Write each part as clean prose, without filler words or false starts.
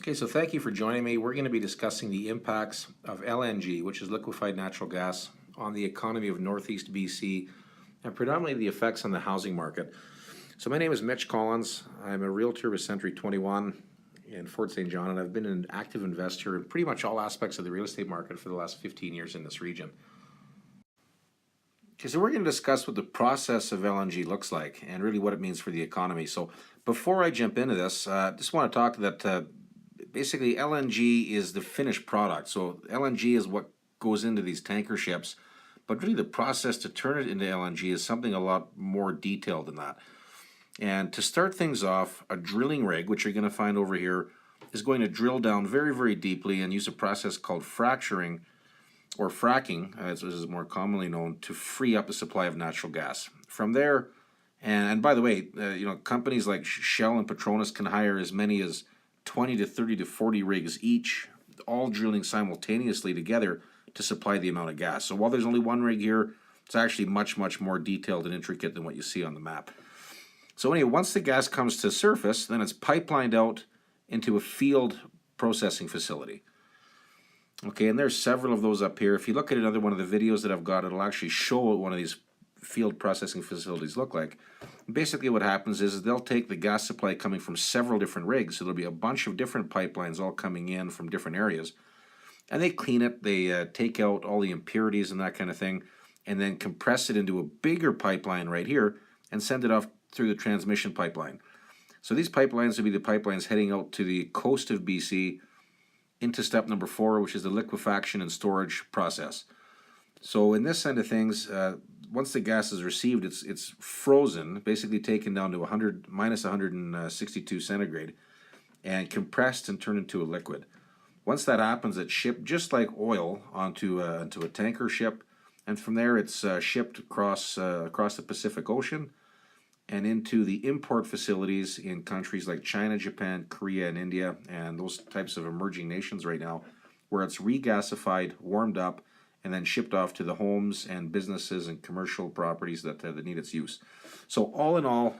Okay, so thank you for joining me. We're going to be discussing the impacts of LNG, which is liquefied natural gas, on the economy of Northeast BC and predominantly the effects on the housing market. So my name is Mitch Collins. I'm a realtor with Century 21 in Fort St. John, and I've been an active investor in pretty much all aspects of the real estate market for the last 15 years in this region. Okay, so we're going to discuss what the process of LNG looks like and really what it means for the economy. So before I jump into this, I just want to talk that basically LNG is the finished product. So LNG is what goes into these tanker ships, but really the process to turn it into LNG is something a lot more detailed than that. And to start things off, a drilling rig, which you're going to find over here, is going to drill down very, very deeply and use a process called fracturing or fracking, as is more commonly known, to free up the supply of natural gas. From there, and by the way, companies like Shell and Petronas can hire as many as 20 to 30 to 40 rigs each, all drilling simultaneously together to supply the amount of gas. So while there's only one rig here, it's actually much, much more detailed and intricate than what you see on the map. So anyway, once the gas comes to surface, then it's pipelined out into a field processing facility. Okay, and there's several of those up here. If you look at another one of the videos that I've got, it'll actually show what one of these field processing facilities look like. Basically what happens is they'll take the gas supply coming from several different rigs, so there'll be a bunch of different pipelines all coming in from different areas, and they clean it, they take out all the impurities and that kind of thing, and then compress it into a bigger pipeline right here and send it off through the transmission pipeline. So these pipelines will be the pipelines heading out to the coast of BC into step number 4, which is the liquefaction and storage process. So in this end of things, once the gas is received, it's frozen, basically taken down to minus 162 centigrade, and compressed and turned into a liquid. Once that happens, it's shipped just like oil onto a tanker ship, and from there it's shipped across the Pacific Ocean and into the import facilities in countries like China, Japan, Korea, and India, and those types of emerging nations right now, where it's regasified, warmed up, and then shipped off to the homes and businesses and commercial properties that need its use. So all in all,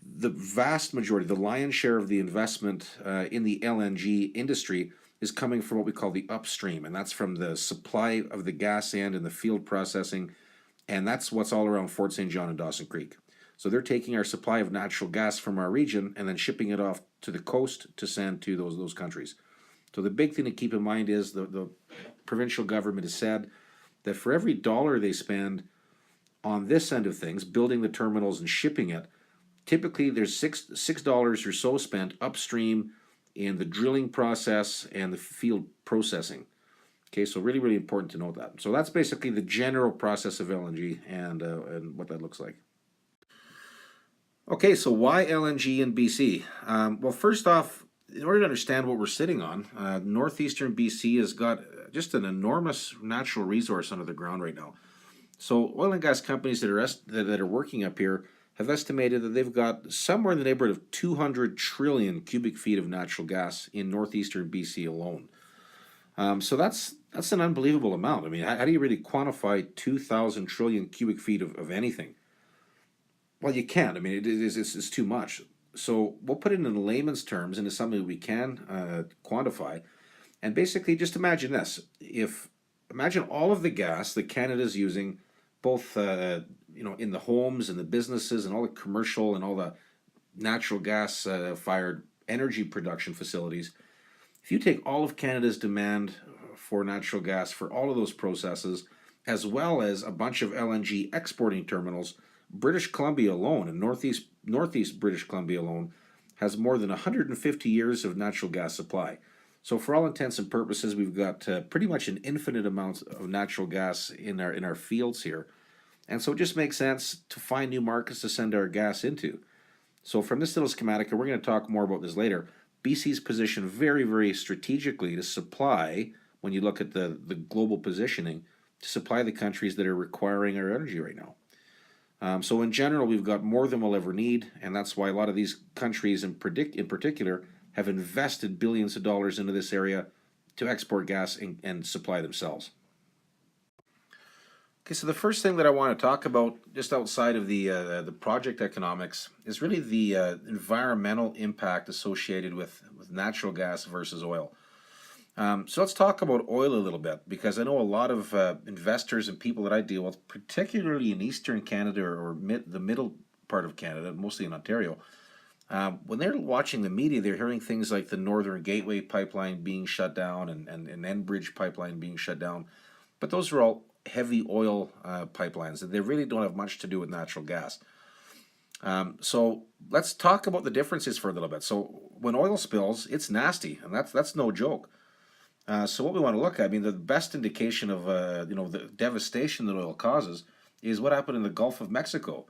the vast majority, the lion's share of the investment in the LNG industry is coming from what we call the upstream, and that's from the supply of the gas and the field processing, and that's what's all around Fort St. John and Dawson Creek. So they're taking our supply of natural gas from our region and then shipping it off to the coast to send to those countries. So the big thing to keep in mind is the provincial government has said that for every dollar they spend on this end of things, building the terminals and shipping it, typically there's $6 or so spent upstream in the drilling process and the field processing. Okay, so really, really important to note that. So that's basically the general process of LNG and what that looks like. Okay, so why LNG in BC? Well, first off, in order to understand what we're sitting on, northeastern BC has got just an enormous natural resource under the ground right now. So oil and gas companies that are working up here have estimated that they've got somewhere in the neighborhood of 200 trillion cubic feet of natural gas in northeastern BC alone. So that's an unbelievable amount. I mean, how do you really quantify 2,000 trillion cubic feet of anything? Well, you can't. I mean, it's too much. So we'll put it in layman's terms into something we can quantify. And basically, just imagine this. Imagine all of the gas that Canada's using, both in the homes and the businesses and all the commercial and all the natural gas fired energy production facilities. If you take all of Canada's demand for natural gas for all of those processes, as well as a bunch of LNG exporting terminals, British Columbia alone, and northeast British Columbia alone, has more than 150 years of natural gas supply. So for all intents and purposes, we've got pretty much an infinite amount of natural gas in our fields here. And so it just makes sense to find new markets to send our gas into. So from this little schematic, and we're going to talk more about this later, BC's positioned very, very strategically to supply, when you look at the global positioning, to supply the countries that are requiring our energy right now. So in general, we've got more than we'll ever need, and that's why a lot of these countries in particular have invested billions of dollars into this area to export gas and supply themselves. Okay, so the first thing that I want to talk about, just outside of the project economics, is really the environmental impact associated with natural gas versus oil. So let's talk about oil a little bit, because I know a lot of investors and people that I deal with, particularly in Eastern Canada or the middle part of Canada, mostly in Ontario, when they're watching the media, they're hearing things like the Northern Gateway pipeline being shut down and Enbridge pipeline being shut down. But those are all heavy oil pipelines, and they really don't have much to do with natural gas. So let's talk about the differences for a little bit. So when oil spills, it's nasty, and that's no joke. So what we want to look at, I mean, the best indication of the devastation that oil causes is what happened in the Gulf of Mexico.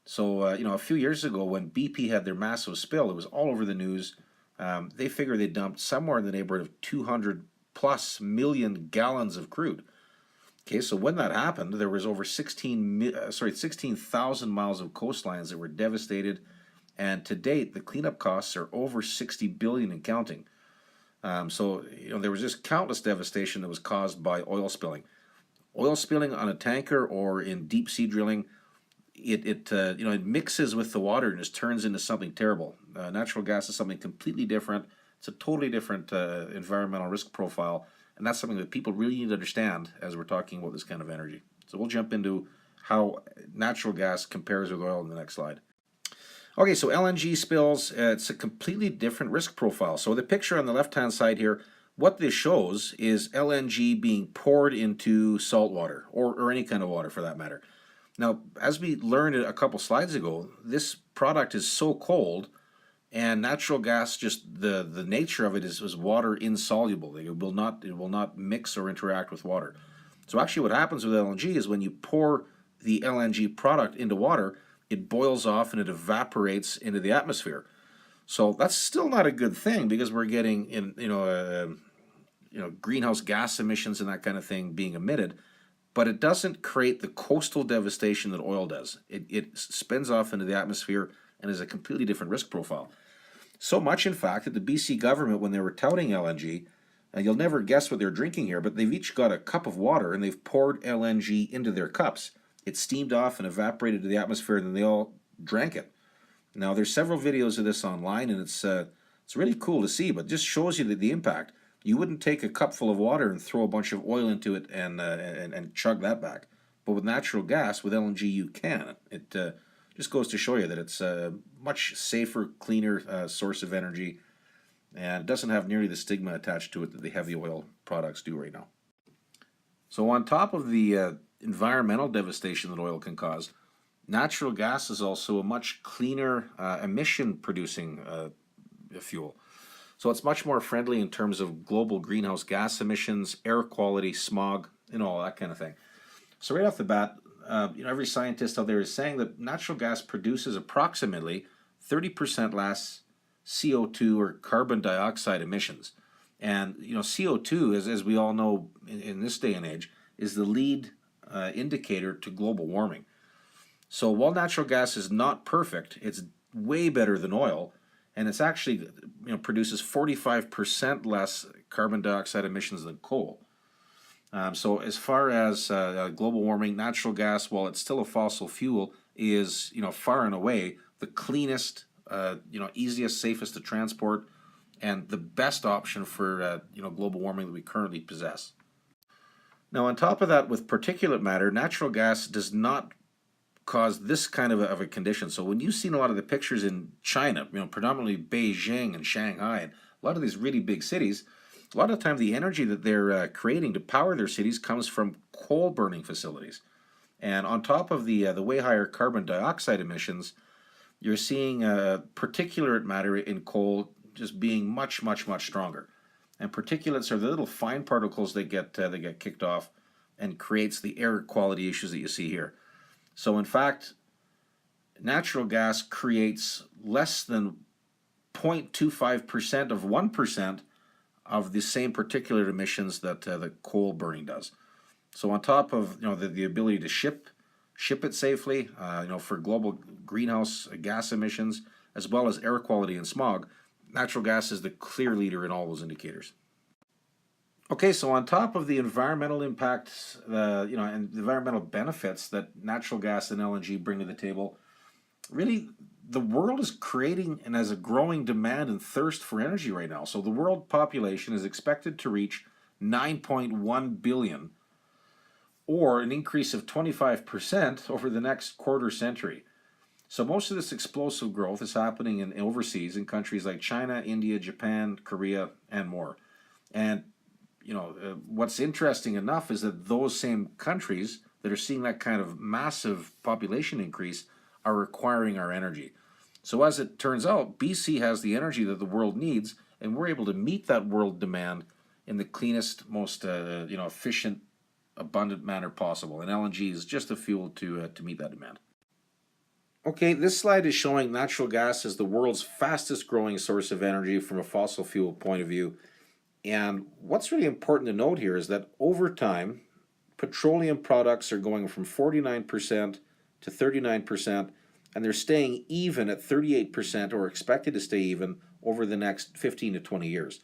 So a few years ago when BP had their massive spill, it was all over the news. They figure they dumped somewhere in the neighborhood of 200 plus million gallons of crude. Okay, so when that happened, there was over 16,000 miles of coastlines that were devastated, and to date, the cleanup costs are over 60 billion and counting. So there was just countless devastation that was caused by oil spilling. Oil spilling on a tanker or in deep sea drilling, it mixes with the water and just turns into something terrible. Natural gas is something completely different. It's a totally different environmental risk profile, and that's something that people really need to understand as we're talking about this kind of energy. So we'll jump into how natural gas compares with oil in the next slide. Okay, so LNG spills, it's a completely different risk profile. So the picture on the left-hand side here, what this shows is LNG being poured into salt water, or any kind of water for that matter. Now, as we learned a couple slides ago, this product is so cold, and natural gas, just the nature of it is water insoluble. It will not mix or interact with water. So actually what happens with LNG is when you pour the LNG product into water, it boils off and it evaporates into the atmosphere. So that's still not a good thing, because we're getting greenhouse gas emissions and that kind of thing being emitted, but it doesn't create the coastal devastation that oil does. It spins off into the atmosphere and is a completely different risk profile. So much, in fact, that the BC government, when they were touting LNG, and you'll never guess what they're drinking here, but they've each got a cup of water and they've poured LNG into their cups. It steamed off and evaporated to the atmosphere, and then they all drank it. Now, there's several videos of this online, and it's really cool to see, but just shows you the impact. You wouldn't take a cup full of water and throw a bunch of oil into it and chug that back. But with natural gas, with LNG, you can. It just goes to show you that it's a much safer, cleaner source of energy, and it doesn't have nearly the stigma attached to it that the heavy oil products do right now. So on top of the environmental devastation that oil can cause, natural gas is also a much cleaner emission-producing fuel. So it's much more friendly in terms of global greenhouse gas emissions, air quality, smog, all that kind of thing. So right off the bat, every scientist out there is saying that natural gas produces approximately 30% less CO2 or carbon dioxide emissions. And CO2, as we all know in this day and age, is the lead indicator to global warming. So while natural gas is not perfect, it's way better than oil, and it's actually produces 45% less carbon dioxide emissions than coal. So as far as global warming, natural gas, while it's still a fossil fuel, is far and away the cleanest, easiest, safest to transport, and the best option for global warming that we currently possess. Now, on top of that, with particulate matter, natural gas does not cause this kind of a condition. So when you've seen a lot of the pictures in China, predominantly Beijing and Shanghai, and a lot of these really big cities, a lot of the time the energy that they're creating to power their cities comes from coal burning facilities. And on top of the way higher carbon dioxide emissions, you're seeing particulate matter in coal just being much, much, much stronger. And particulates are the little fine particles that get kicked off and creates the air quality issues that you see here. So in fact, natural gas creates less than 0.25% of 1% of the same particulate emissions that the coal burning does. So on top of the ability to ship it safely, for global greenhouse gas emissions, as well as air quality and smog, natural gas is the clear leader in all those indicators. Okay, so on top of the environmental impacts, and the environmental benefits that natural gas and LNG bring to the table, really the world is creating and has a growing demand and thirst for energy right now. So the world population is expected to reach 9.1 billion, or an increase of 25% over the next quarter century. So most of this explosive growth is happening in overseas in countries like China, India, Japan, Korea, and more. And what's interesting enough is that those same countries that are seeing that kind of massive population increase are requiring our energy. So as it turns out, BC has the energy that the world needs, and we're able to meet that world demand in the cleanest, most efficient, abundant manner possible. And LNG is just a fuel to meet that demand. Okay, this slide is showing natural gas as the world's fastest growing source of energy from a fossil fuel point of view. And what's really important to note here is that over time, petroleum products are going from 49% to 39%, and they're staying even at 38% or expected to stay even over the next 15 to 20 years.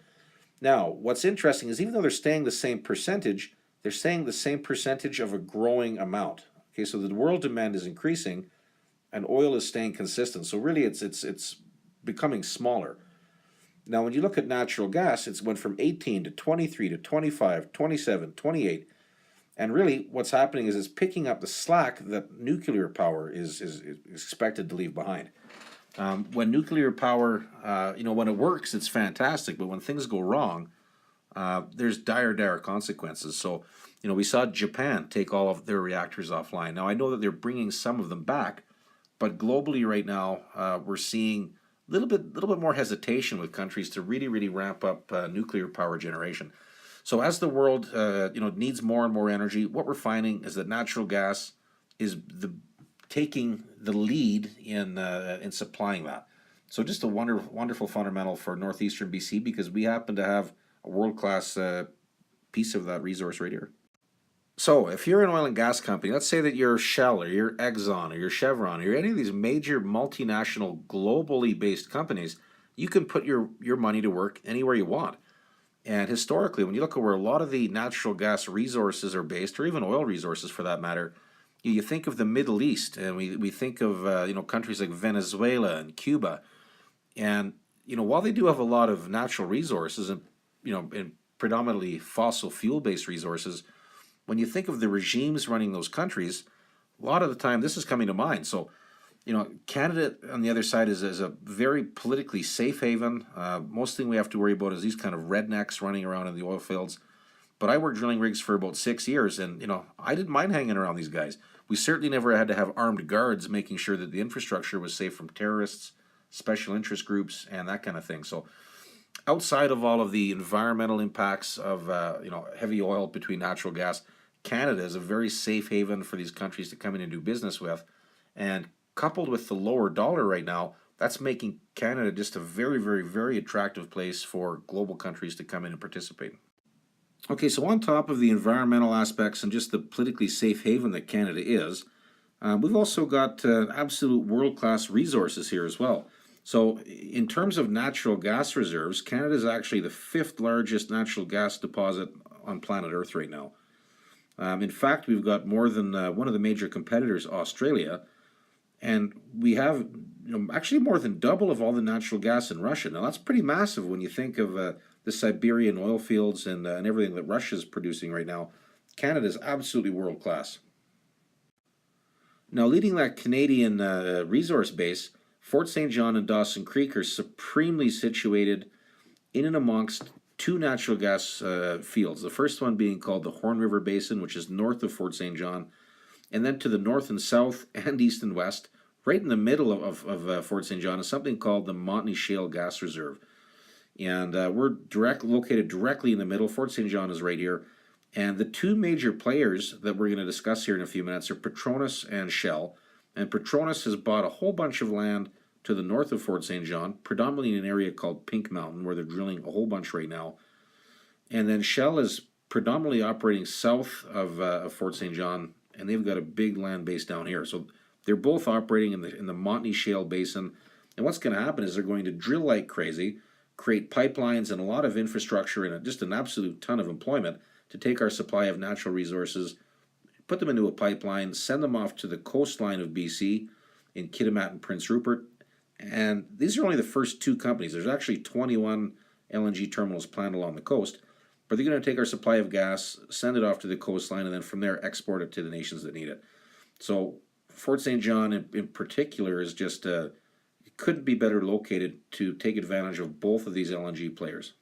Now, what's interesting is even though they're staying the same percentage, they're staying the same percentage of a growing amount. Okay, so the world demand is increasing and oil is staying consistent. So really it's becoming smaller. Now, when you look at natural gas, it's went from 18 to 23 to 25, 27, 28. And really what's happening is it's picking up the slack that nuclear power is expected to leave behind. When nuclear power, when it works, it's fantastic. But when things go wrong, there's dire consequences. So, we saw Japan take all of their reactors offline. Now, I know that they're bringing some of them back, but globally right now, we're seeing a little bit more hesitation with countries to really ramp up nuclear power generation. So as the world needs more and more energy, what we're finding is that natural gas is taking the lead in supplying that. So just a wonderful fundamental for northeastern BC because we happen to have a world-class piece of that resource right here. So if you're an oil and gas company, let's say that you're Shell or you're Exxon or you're Chevron or you're any of these major multinational globally based companies, you can put your money to work anywhere you want. And historically, when you look at where a lot of the natural gas resources are based, or even oil resources for that matter, you think of the Middle East, and we think of countries like Venezuela and Cuba, and while they do have a lot of natural resources and predominantly fossil fuel based resources, when you think of the regimes running those countries, a lot of the time this is coming to mind. So, Canada on the other side is a very politically safe haven. Most thing we have to worry about is these kind of rednecks running around in the oil fields. But I worked drilling rigs for about 6 years, and I didn't mind hanging around these guys. We certainly never had to have armed guards making sure that the infrastructure was safe from terrorists, special interest groups, and that kind of thing. So, outside of all of the environmental impacts of heavy oil between natural gas, Canada is a very safe haven for these countries to come in and do business with, and coupled with the lower dollar right now, that's making Canada just a very attractive place for global countries to come in and participate. Okay, so on top of the environmental aspects and just the politically safe haven that Canada is, we've also got absolute world-class resources here as well. So in terms of natural gas reserves, Canada is actually the 5th largest natural gas deposit on planet Earth right now. In fact, we've got more than one of the major competitors, Australia, and we have actually more than double of all the natural gas in Russia. Now that's pretty massive when you think of the Siberian oil fields and everything that Russia's producing right now. Canada is absolutely world class. Now, leading that Canadian resource base, Fort St. John and Dawson Creek are supremely situated in and amongst 2 natural gas fields. The first one being called the Horn River Basin, which is north of Fort St. John, and then to the north and south and east and west, right in the middle of Fort St. John, is something called the Montney Shale Gas Reserve. And we're located directly in the middle. Fort St. John is right here. And the 2 major players that we're going to discuss here in a few minutes are Petronas and Shell. And Petronas has bought a whole bunch of land to the north of Fort St. John, predominantly in an area called Pink Mountain, where they're drilling a whole bunch right now. And then Shell is predominantly operating south of Fort St. John, and they've got a big land base down here. So they're both operating in the Montney Shale Basin. And what's going to happen is they're going to drill like crazy. create pipelines and a lot of infrastructure and just an absolute ton of employment to take our supply of natural resources, put them into a pipeline, send them off to the coastline of BC in Kitimat and Prince Rupert. And these are only the first two companies. There's actually 21 LNG terminals planned along the coast, but they're going to take our supply of gas, send it off to the coastline, and then from there export it to the nations that need it. So Fort St. John in particular is just it couldn't be better located to take advantage of both of these LNG players.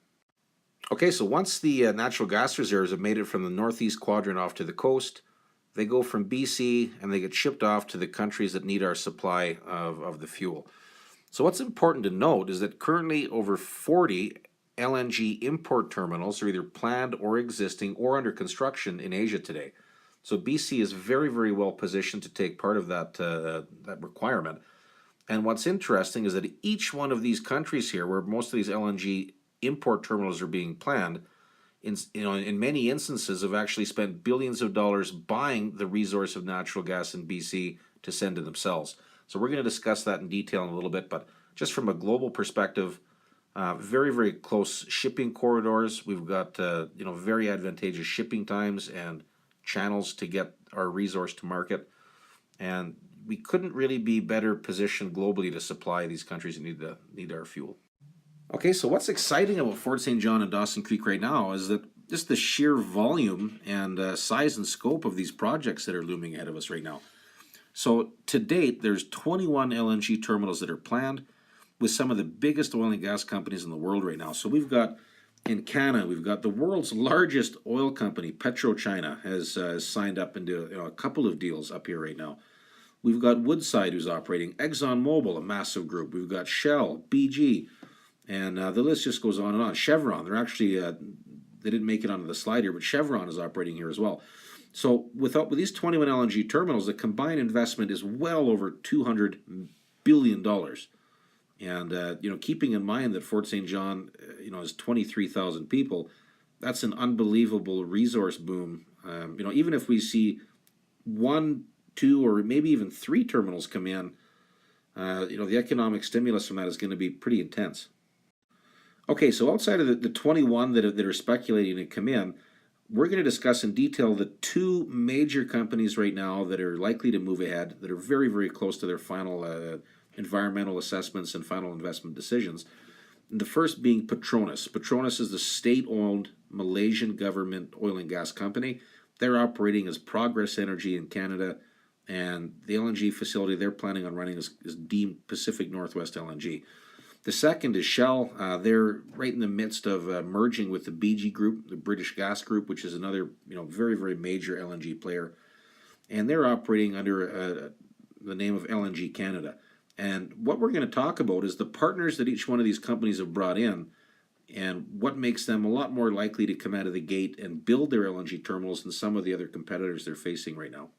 Okay, so once the natural gas reserves have made it from the northeast quadrant off to the coast, they go from BC and they get shipped off to the countries that need our supply of the fuel. So what's important to note is that currently over 40 LNG import terminals are either planned or existing or under construction in Asia today. So BC is very, very well positioned to take part of that requirement. And what's interesting is that each one of these countries here, where most of these LNG import terminals are being planned, in many instances have actually spent billions of dollars buying the resource of natural gas in BC to send to themselves. So we're going to discuss that in detail in a little bit, but just from a global perspective, very, very close shipping corridors. We've got very advantageous shipping times and channels to get our resource to market, and we couldn't really be better positioned globally to supply these countries that need our fuel. Okay, so what's exciting about Fort St. John and Dawson Creek right now is that just the sheer volume and size and scope of these projects that are looming ahead of us right now. So to date, there's 21 LNG terminals that are planned with some of the biggest oil and gas companies in the world right now. So we've got in Canada, we've got the world's largest oil company, PetroChina, has signed up into a couple of deals up here right now. We've got Woodside, who's operating, ExxonMobil, a massive group. We've got Shell, BG, and the list just goes on and on. Chevron, they're actually, they didn't make it onto the slide here, but Chevron is operating here as well. So with these 21 LNG terminals, the combined investment is well over $200 billion. And, keeping in mind that Fort St. John, is 23,000 people, that's an unbelievable resource boom. Even if we see 1, 2, or maybe even 3 terminals come in, the economic stimulus from that is going to be pretty intense. Okay, so outside of the 21 that are speculating to come in, we're going to discuss in detail the 2 major companies right now that are likely to move ahead, that are very, very close to their final environmental assessments and final investment decisions. And the first being Petronas. Petronas is the state-owned Malaysian government oil and gas company. They're operating as Progress Energy in Canada, and the LNG facility they're planning on running is deemed Pacific Northwest LNG. The second is Shell. They're right in the midst of merging with the BG Group, the British Gas Group, which is another very, very major LNG player. And they're operating under the name of LNG Canada. And what we're going to talk about is the partners that each one of these companies have brought in and what makes them a lot more likely to come out of the gate and build their LNG terminals than some of the other competitors they're facing right now.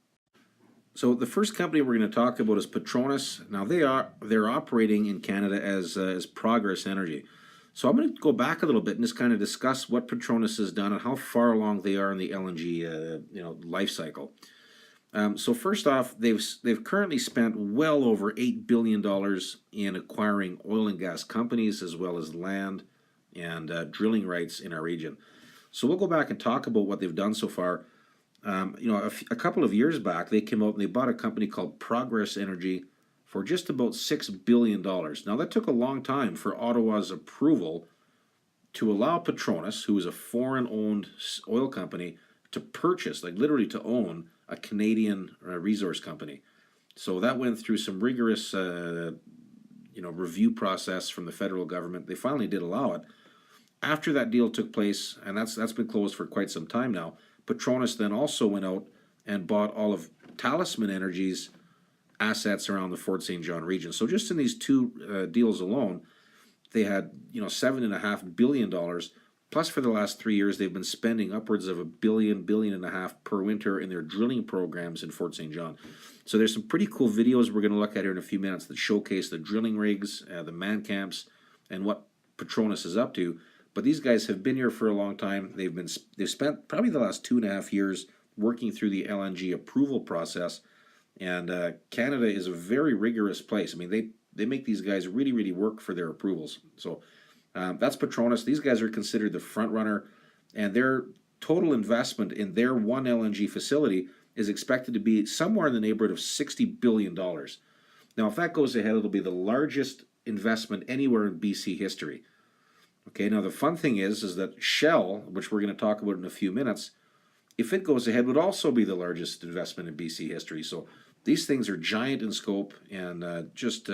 So the first company we're going to talk about is Petronas. Now they're operating in Canada as Progress Energy. So I'm going to go back a little bit and just kind of discuss what Petronas has done and how far along they are in the LNG life cycle. So first off, they've currently spent well over $8 billion in acquiring oil and gas companies as well as land and drilling rights in our region. So we'll go back and talk about what they've done so far. A couple of years back, they came out and they bought a company called Progress Energy for just about $6 billion. Now, that took a long time for Ottawa's approval to allow Petronas, who is a foreign-owned oil company, to purchase, like literally to own, a Canadian resource company. So that went through some rigorous, review process from the federal government. They finally did allow it. After that deal took place, and that's been closed for quite some time now, Petronas then also went out and bought all of Talisman Energy's assets around the Fort St. John region. So just in these 2 deals alone, they had $7.5 billion. Plus, for the last 3 years, they've been spending upwards of $1.5 billion per winter in their drilling programs in Fort St. John. So there's some pretty cool videos we're going to look at here in a few minutes that showcase the drilling rigs, the man camps, and what Petronas is up to. But these guys have been here for a long time. They've spent probably the last 2.5 years working through the LNG approval process. And Canada is a very rigorous place. I mean, they make these guys really, really work for their approvals. So That's Petronas. These guys are considered the front runner, and their total investment in their one LNG facility is expected to be somewhere in the neighborhood of $60 billion. Now, if that goes ahead, it'll be the largest investment anywhere in BC history. Okay, now the fun thing is that Shell, which we're going to talk about in a few minutes, if it goes ahead, would also be the largest investment in BC history. So these things are giant in scope and just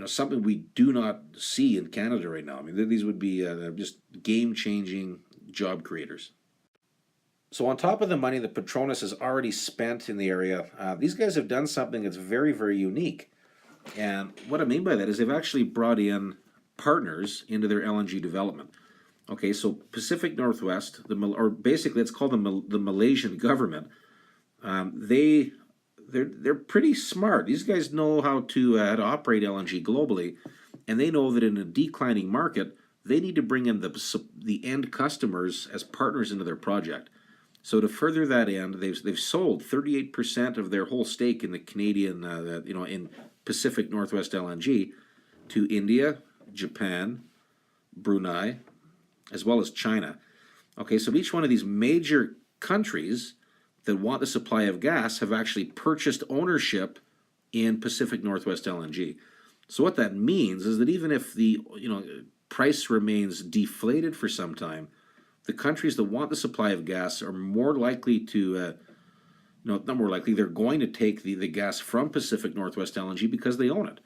something we do not see in Canada right now. I mean, these would be just game-changing job creators. So on top of the money that Petronas has already spent in the area, these guys have done something that's very, very unique. And what I mean by that is they've actually brought in partners into their LNG development. Okay, so Pacific Northwest, or basically it's called the Malaysian government. They're pretty smart. These guys know how to operate LNG globally, and they know that in a declining market, they need to bring in the end customers as partners into their project. So to further that end, they've sold 38% of their whole stake in the Canadian, in Pacific Northwest LNG to India, Japan, Brunei, as well as China. Okay, so each one of these major countries that want the supply of gas have actually purchased ownership in Pacific Northwest LNG. So what that means is that even if the price remains deflated for some time, the countries that want the supply of gas are more likely to, not more likely, they're going to take the gas from Pacific Northwest LNG because they own it.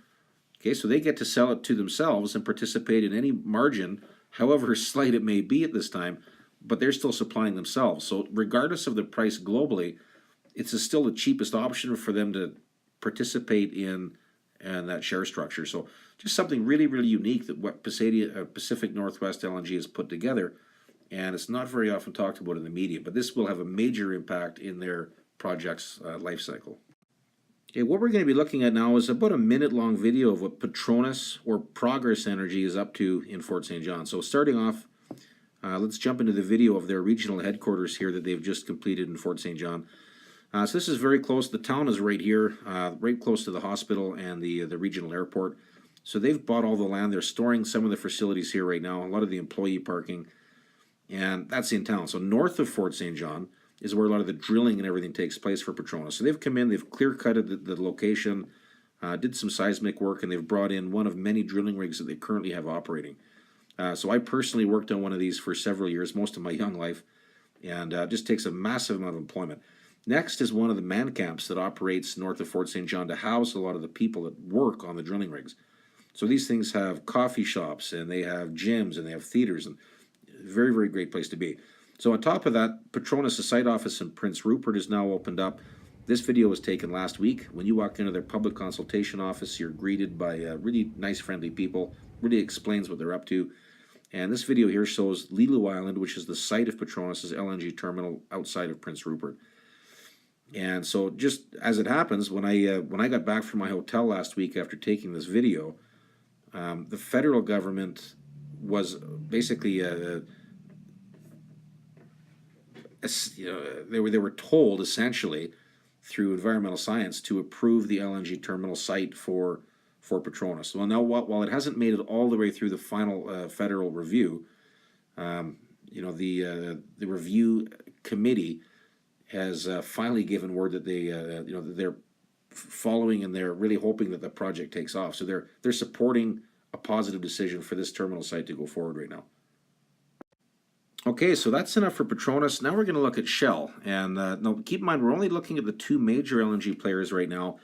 Okay, so they get to sell it to themselves and participate in any margin, however slight it may be at this time, but they're still supplying themselves. So regardless of the price globally, it's still the cheapest option for them to participate in that share structure. So just something really, really unique that what Pacific Northwest LNG has put together, and it's not very often talked about in the media, but this will have a major impact in their project's life cycle. Okay, what we're going to be looking at now is about a minute-long video of what Petronas or Progress Energy is up to in Fort St. John. So starting off, let's jump into the video of their regional headquarters here that they've just completed in Fort St. John. So this is very close. The town is right here, right close to the hospital and the regional airport. So they've bought all the land. They're storing some of the facilities here right now, a lot of the employee parking, and that's in town. So north of Fort St. John is where a lot of the drilling and everything takes place for Petronas. So they've come in, they've clear-cutted the location, did some seismic work, and they've brought in one of many drilling rigs that they currently have operating. So I personally worked on one of these for several years, most of my young life, and just takes a massive amount of employment. Next is one of the man camps that operates north of Fort St. John to house a lot of the people that work on the drilling rigs. So these things have coffee shops, and they have gyms, and they have theaters, and very, very great place to be. So on top of that, Petronas' site office in Prince Rupert is now opened up. This video was taken last week. When you walk into their public consultation office, you're greeted by really nice, friendly people. Really explains what they're up to. And this video here shows Lilu Island, which is the site of Petronas' LNG terminal outside of Prince Rupert. And so just as it happens, when I got back from my hotel last week after taking this video, the federal government was basically they were told essentially through environmental science to approve the LNG terminal site for Petronas. Well, now while it hasn't made it all the way through the final federal review, the review committee has finally given word that they're following and they're really hoping that the project takes off. So they're supporting a positive decision for this terminal site to go forward right now. Okay, so that's enough for Petronas. Now we're going to look at Shell. And now keep in mind, we're only looking at the two major LNG players right now.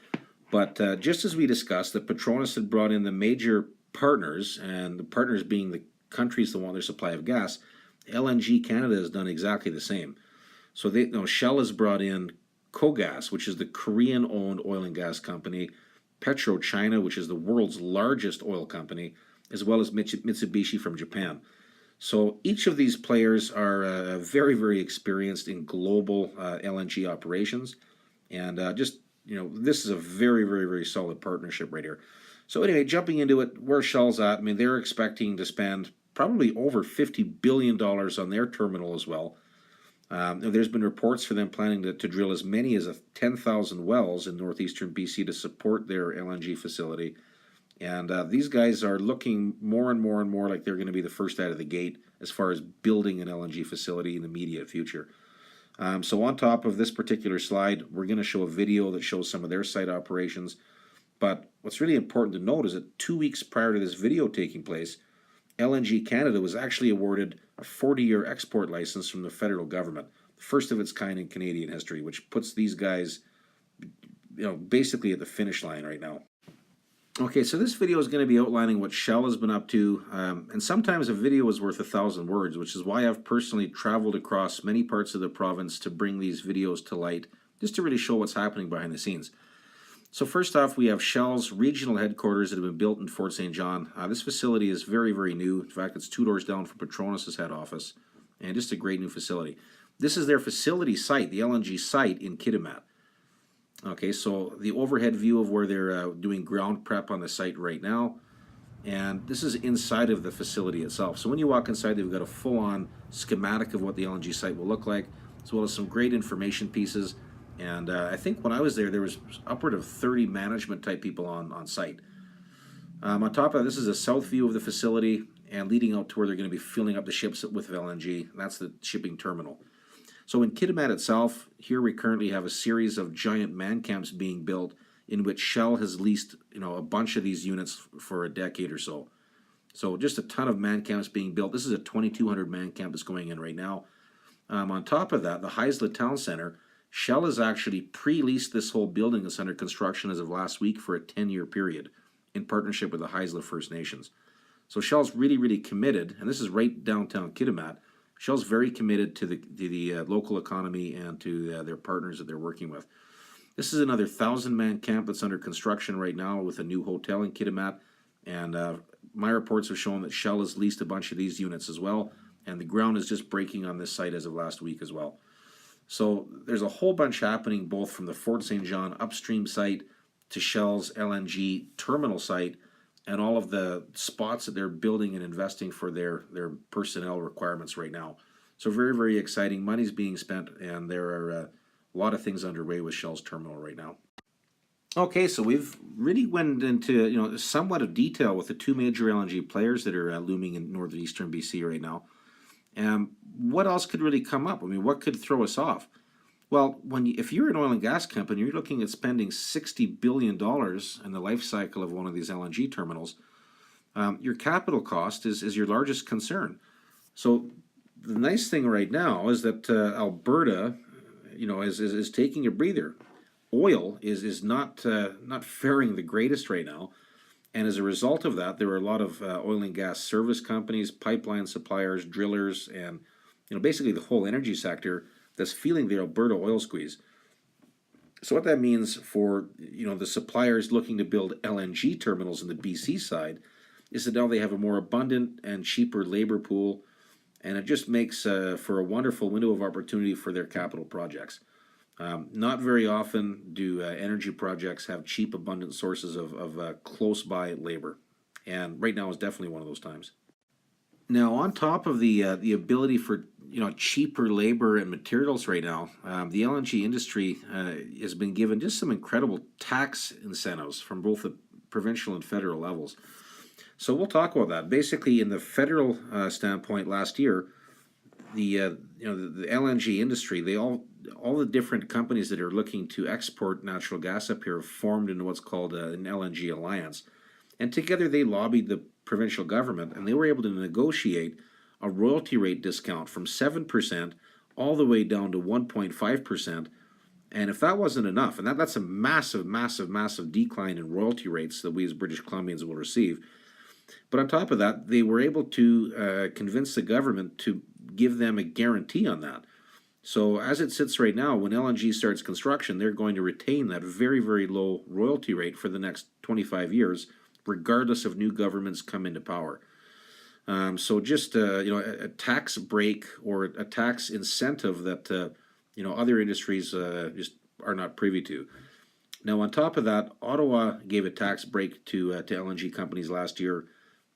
But just as we discussed, that Petronas had brought in the major partners, and the partners being the countries that want their supply of gas, LNG Canada has done exactly the same. So Shell has brought in KOGAS, which is the Korean-owned oil and gas company, PetroChina, which is the world's largest oil company, as well as Mitsubishi from Japan. So each of these players are very, very experienced in global LNG operations, and this is a very, very, very solid partnership right here. So anyway, jumping into it, where Shell's at, I mean, they're expecting to spend probably over $50 billion on their terminal as well. There's been reports for them planning to drill as many as 10,000 wells in northeastern BC to support their LNG facility. And these guys are looking more and more and more like they're going to be the first out of the gate as far as building an LNG facility in the immediate future. So on top of this particular slide, we're going to show a video that shows some of their site operations. But what's really important to note is that 2 weeks prior to this video taking place, LNG Canada was actually awarded a 40-year export license from the federal government, the first of its kind in Canadian history, which puts these guys, basically at the finish line right now. Okay, so this video is going to be outlining what Shell has been up to, and sometimes a video is worth 1,000 words, which is why I've personally traveled across many parts of the province to bring these videos to light, just to really show what's happening behind the scenes. So first off, we have Shell's regional headquarters that have been built in Fort St. John. This facility is very, very new. In fact, it's 2 doors down from Petronas' head office, and just a great new facility. This is their facility site, the LNG site in Kitimat. Okay, so the overhead view of where they're doing ground prep on the site right now, and this is inside of the facility itself. So when you walk inside, they've got a full-on schematic of what the LNG site will look like, as well as some great information pieces. And I think when I was there was upward of 30 management type people on site. On top of that, this is a south view of the facility and leading out to where they're going to be filling up the ships with LNG. That's the shipping terminal. So in Kitimat itself, here we currently have a series of giant man camps being built in which Shell has leased, a bunch of these units for a decade or so. So just a ton of man camps being built. This is a 2,200 man camp that's going in right now. On top of that, the Haisla Town Center, Shell has actually pre-leased this whole building that's under construction as of last week for a 10-year period in partnership with the Haisla First Nations. So Shell's really, really committed, and this is right downtown Kitimat. Shell's very committed to the local economy and to their partners that they're working with. This is another 1,000-man camp that's under construction right now with a new hotel in Kitimat, and my reports have shown that Shell has leased a bunch of these units as well, and the ground is just breaking on this site as of last week as well. So there's a whole bunch happening both from the Fort St. John upstream site to Shell's LNG terminal site and all of the spots that they're building and investing for their personnel requirements right now. So very, very exciting. Money's being spent, and there are a lot of things underway with Shell's terminal right now. Okay, so we've really went into somewhat of detail with the 2 major LNG players that are looming in northeastern BC right now. What else could really come up? I mean, what could throw us off? Well, if you're an oil and gas company, you're looking at spending $60 billion in the life cycle of one of these LNG terminals. Your capital cost is your largest concern. So the nice thing right now is that Alberta, is taking a breather. Oil is not faring the greatest right now. And as a result of that, there are a lot of oil and gas service companies, pipeline suppliers, drillers, and basically the whole energy sector that's feeling the Alberta oil squeeze. So what that means for the suppliers looking to build LNG terminals in the BC side is that now they have a more abundant and cheaper labor pool, and it just makes for a wonderful window of opportunity for their capital projects. Not very often do energy projects have cheap, abundant sources of close-by labor, and right now is definitely one of those times. Now, on top of the ability for cheaper labor and materials right now, the LNG industry has been given just some incredible tax incentives from both the provincial and federal levels. So we'll talk about that. Basically, in the federal standpoint, last year, the LNG industry, all the different companies that are looking to export natural gas up here have formed into what's called an LNG alliance, and together they lobbied the provincial government, and they were able to negotiate a royalty rate discount from 7% all the way down to 1.5%. And if that wasn't enough, and that's a massive, massive, massive decline in royalty rates that we as British Columbians will receive. But on top of that, they were able to convince the government to give them a guarantee on that. So as it sits right now, when LNG starts construction, they're going to retain that very, very low royalty rate for the next 25 years, regardless of new governments come into power. So just a tax break or a tax incentive that other industries just are not privy to. Now, on top of that, Ottawa gave a tax break to LNG companies last year,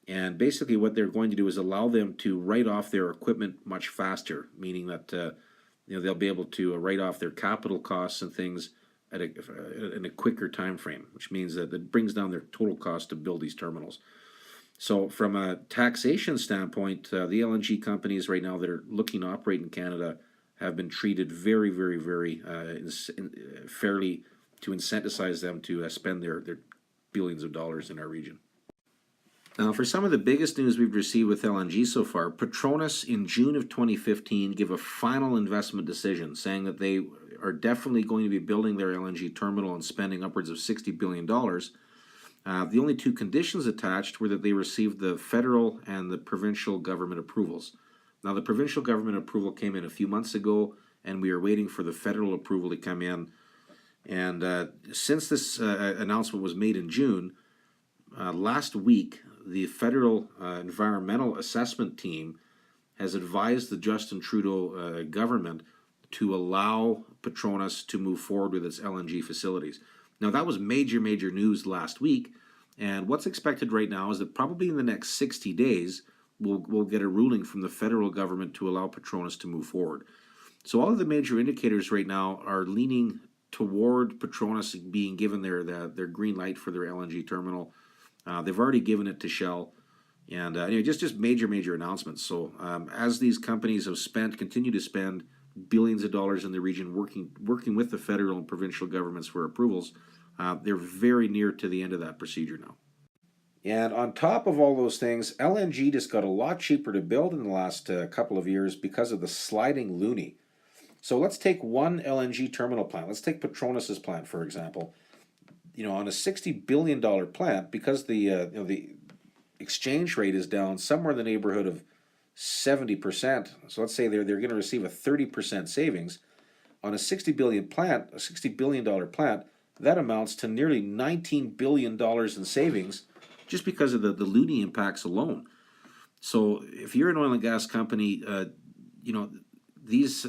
and basically what they're going to do is allow them to write off their equipment much faster, meaning that they'll be able to write off their capital costs and things in a quicker time frame, which means that it brings down their total cost to build these terminals. So from a taxation standpoint, the LNG companies right now that are looking to operate in Canada have been treated very, very, very fairly to incentivize them to spend their billions of dollars in our region. Now, for some of the biggest news we've received with LNG so far, Petronas in June of 2015 gave a final investment decision saying that they are definitely going to be building their LNG terminal and spending upwards of $60 billion. The only two conditions attached were that they received the federal and the provincial government approvals. Now, the provincial government approval came in a few months ago, and we are waiting for the federal approval to come in. And since this announcement was made in June, last week, the federal environmental assessment team has advised the Justin Trudeau government to allow Petronas to move forward with its LNG facilities. Now, that was major news last week, and what's expected right now is that probably in the next 60 days, we'll get a ruling from the federal government to allow Petronas to move forward. So all of the major indicators right now are leaning toward Petronas being given their green light for their LNG terminal. They've already given it to Shell, and anyway, just major announcements. So as these companies have continue to spend billions of dollars in the region, working with the federal and provincial governments for approvals, they're very near to the end of that procedure now. And on top of all those things, LNG just got a lot cheaper to build in the last couple of years because of the sliding loonie. So let's take one LNG terminal plant. Let's take Petronas's plant, for example. On a $60 billion plant, because the exchange rate is down somewhere in the neighborhood of 70%. So let's say they're going to receive a 30% savings on a $60 billion plant. That amounts to nearly $19 billion in savings, just because of the loonie impacts alone. So if you're an oil and gas company, these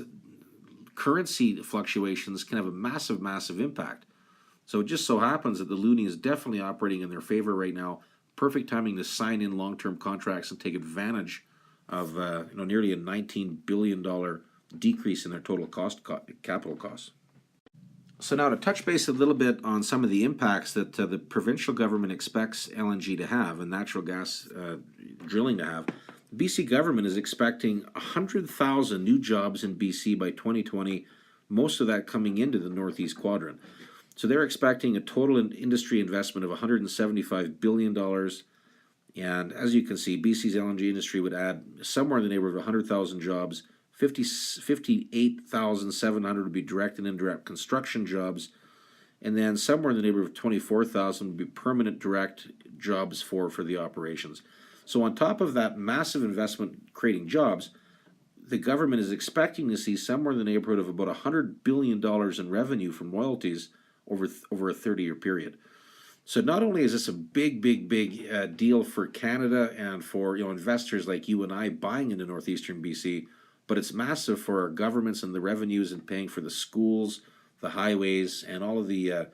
currency fluctuations can have a massive impact. So it just so happens that the loonie is definitely operating in their favor right now. Perfect timing to sign in long-term contracts and take advantage of nearly a $19 billion decrease in their total capital costs. So now to touch base a little bit on some of the impacts that the provincial government expects LNG to have and natural gas drilling to have. The BC government is expecting 100,000 new jobs in BC by 2020, most of that coming into the Northeast Quadrant. So they're expecting a total industry investment of $175 billion. And as you can see, BC's LNG industry would add somewhere in the neighborhood of 100,000 jobs. 58,700 would be direct and indirect construction jobs, and then somewhere in the neighborhood of 24,000 would be permanent direct jobs for the operations. So on top of that massive investment creating jobs, the government is expecting to see somewhere in the neighborhood of about $100 billion in revenue from royalties over a 30-year period. So not only is this a big deal for Canada and for investors like you and I buying into northeastern BC, but it's massive for our governments and the revenues and paying for the schools, the highways, and all of the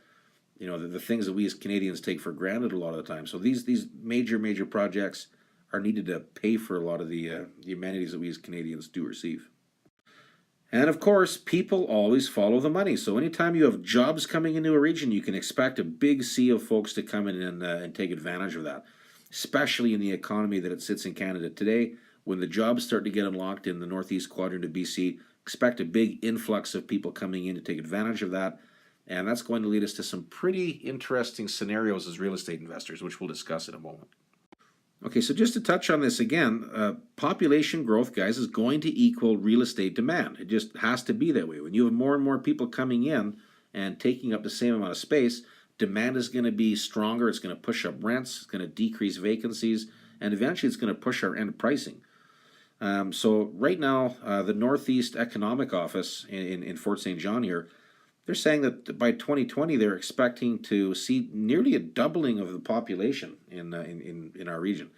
the things that we as Canadians take for granted a lot of the time. So these major projects are needed to pay for a lot of the amenities that we as Canadians do receive. And of course, people always follow the money. So anytime you have jobs coming into a region, you can expect a big sea of folks to come in and take advantage of that, especially in the economy that it sits in Canada today. When the jobs start to get unlocked in the Northeast Quadrant of BC, expect a big influx of people coming in to take advantage of that. And that's going to lead us to some pretty interesting scenarios as real estate investors, which we'll discuss in a moment. Okay, so just to touch on this again, population growth, guys, is going to equal real estate demand. It just has to be that way. When you have more and more people coming in and taking up the same amount of space, demand is going to be stronger. It's going to push up rents. It's going to decrease vacancies. And eventually it's going to push our end pricing. So right now, the Northeast Economic Office in Fort St. John here, they're saying that by 2020 they're expecting to see nearly a doubling of the population in our region.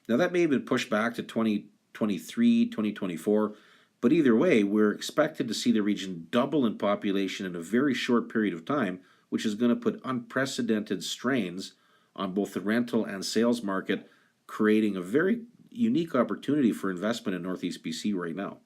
Now that may have been pushed back to 2023, 2024, but either way, we're expected to see the region double in population in a very short period of time, which is going to put unprecedented strains on both the rental and sales market, creating a very unique opportunity for investment in Northeast BC right now.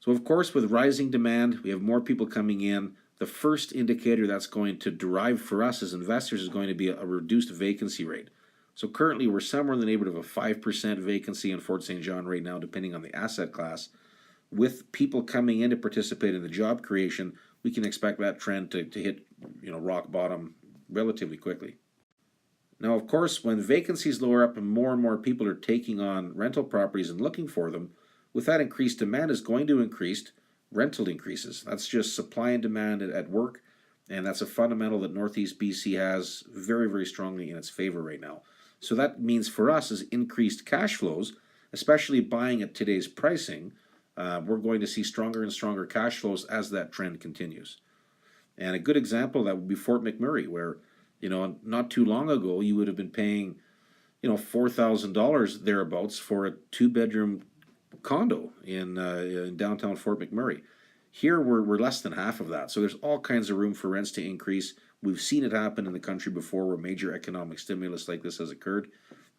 So of course, with rising demand, we have more people coming in. the first indicator that's going to derive for us as investors is going to be a reduced vacancy rate. So currently we're somewhere in the neighborhood of a 5% vacancy in Fort St. John right now, depending on the asset class. With people coming in to participate in the job creation, we can expect that trend to hit rock bottom relatively quickly. Now, of course, when vacancies lower up and more people are taking on rental properties and looking for them, with that increased demand is going to increase rental increases. That's just supply and demand at work, and that's a fundamental that Northeast BC has very strongly in its favor right now. So that means for us is increased cash flows, especially buying at today's pricing. We're going to see stronger and stronger cash flows as that trend continues. And a good example of that would be Fort McMurray, where not too long ago you would have been paying $4,000 thereabouts for a 2-bedroom condo in downtown Fort McMurray. Here we're less than half of that. So there's all kinds of room for rents to increase. We've seen it happen in the country before where major economic stimulus like this has occurred.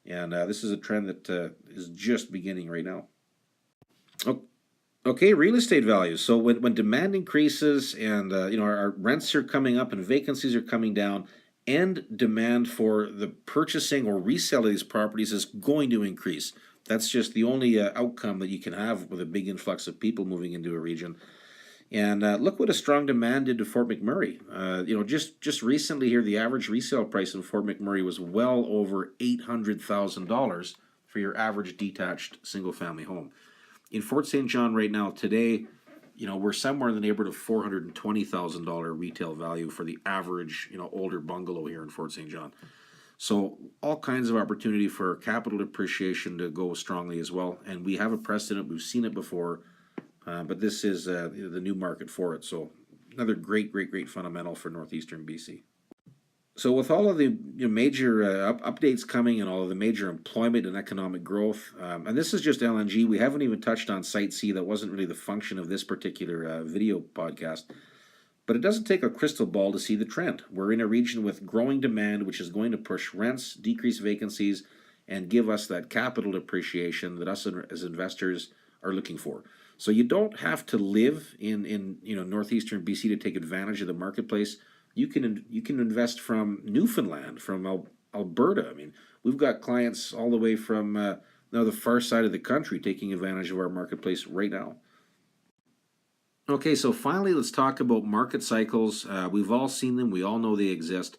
And this is a trend that is just beginning right now. Okay, real estate values. So when demand increases and our rents are coming up and vacancies are coming down, and demand for the purchasing or resale of these properties is going to increase. That's just the only outcome that you can have with a big influx of people moving into a region. And look what a strong demand did to Fort McMurray. Just recently here, the average resale price in Fort McMurray was well over $800,000 for your average detached single-family home. In Fort St. John right now, today, we're somewhere in the neighborhood of $420,000 retail value for the average, older bungalow here in Fort St. John. So all kinds of opportunity for capital appreciation to go strongly as well. And we have a precedent. We've seen it before, but this is the new market for it. So another great fundamental for Northeastern BC. So with all of the major updates coming and all of the major employment and economic growth, and this is just LNG, we haven't even touched on Site C. That wasn't really the function of this particular video podcast. But it doesn't take a crystal ball to see the trend. We're in a region with growing demand, which is going to push rents, decrease vacancies, and give us that capital appreciation that us as investors are looking for. So you don't have to live in northeastern BC to take advantage of the marketplace. You can invest from Newfoundland, from Alberta. I mean, we've got clients all the way from the far side of the country taking advantage of our marketplace right now. Okay, so finally, let's talk about market cycles. We've all seen them. We all know they exist.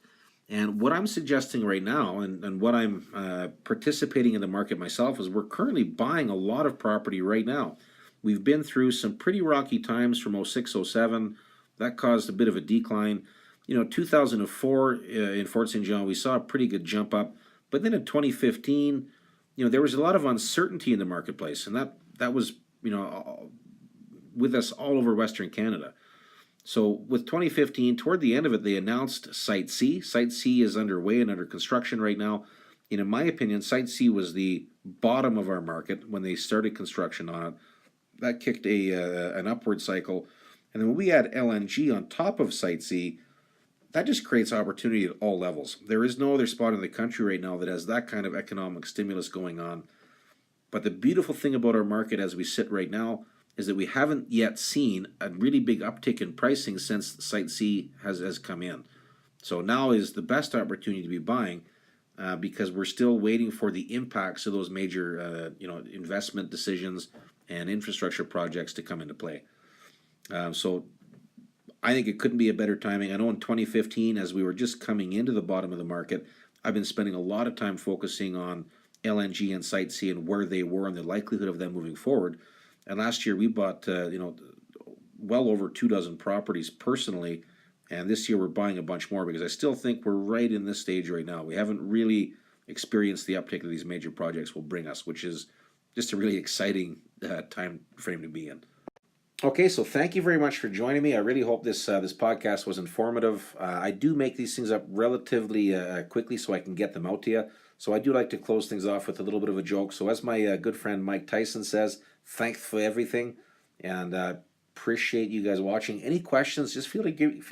And what I'm suggesting right now, and what I'm participating in the market myself, is we're currently buying a lot of property right now. We've been through some pretty rocky times from 06, 07. That caused a bit of a decline. 2004 in Fort St. John, we saw a pretty good jump up. But then in 2015, there was a lot of uncertainty in the marketplace. And that was, with us all over Western Canada. So with 2015, toward the end of it, they announced Site C. Site C is underway and under construction right now. And in my opinion, Site C was the bottom of our market when they started construction on it. That kicked an upward cycle. And then when we add LNG on top of Site C, that just creates opportunity at all levels. There is no other spot in the country right now that has that kind of economic stimulus going on. But the beautiful thing about our market as we sit right now is that we haven't yet seen a really big uptick in pricing since Site C has come in. So now is the best opportunity to be buying because we're still waiting for the impacts of those major investment decisions and infrastructure projects to come into play. So I think it couldn't be a better timing. I know in 2015, as we were just coming into the bottom of the market, I've been spending a lot of time focusing on LNG and Site C and where they were and the likelihood of them moving forward. And last year we bought, well over 24 properties personally, and this year we're buying a bunch more because I still think we're right in this stage right now. We haven't really experienced the uptick that these major projects will bring us, which is just a really exciting time frame to be in. Okay, so thank you very much for joining me. I really hope this podcast was informative. I do make these things up relatively quickly so I can get them out to you. So I do like to close things off with a little bit of a joke. So as my good friend Mike Tyson says, thanks for everything, and appreciate you guys watching. Any questions, just feel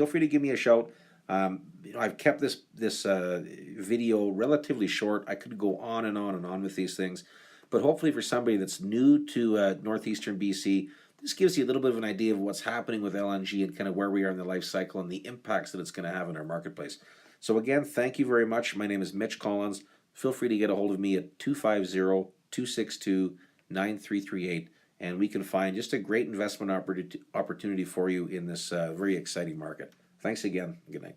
free to give me a shout. I've kept this video relatively short. I could go on and on and on with these things, but hopefully for somebody that's new to northeastern BC, this gives you a little bit of an idea of what's happening with LNG and kind of where we are in the life cycle and the impacts that it's going to have in our marketplace. So again, thank you very much. My name is Mitch Collins. Feel free to get a hold of me at 250-262-9338, and we can find just a great investment opportunity for you in this very exciting market. Thanks again. Good night.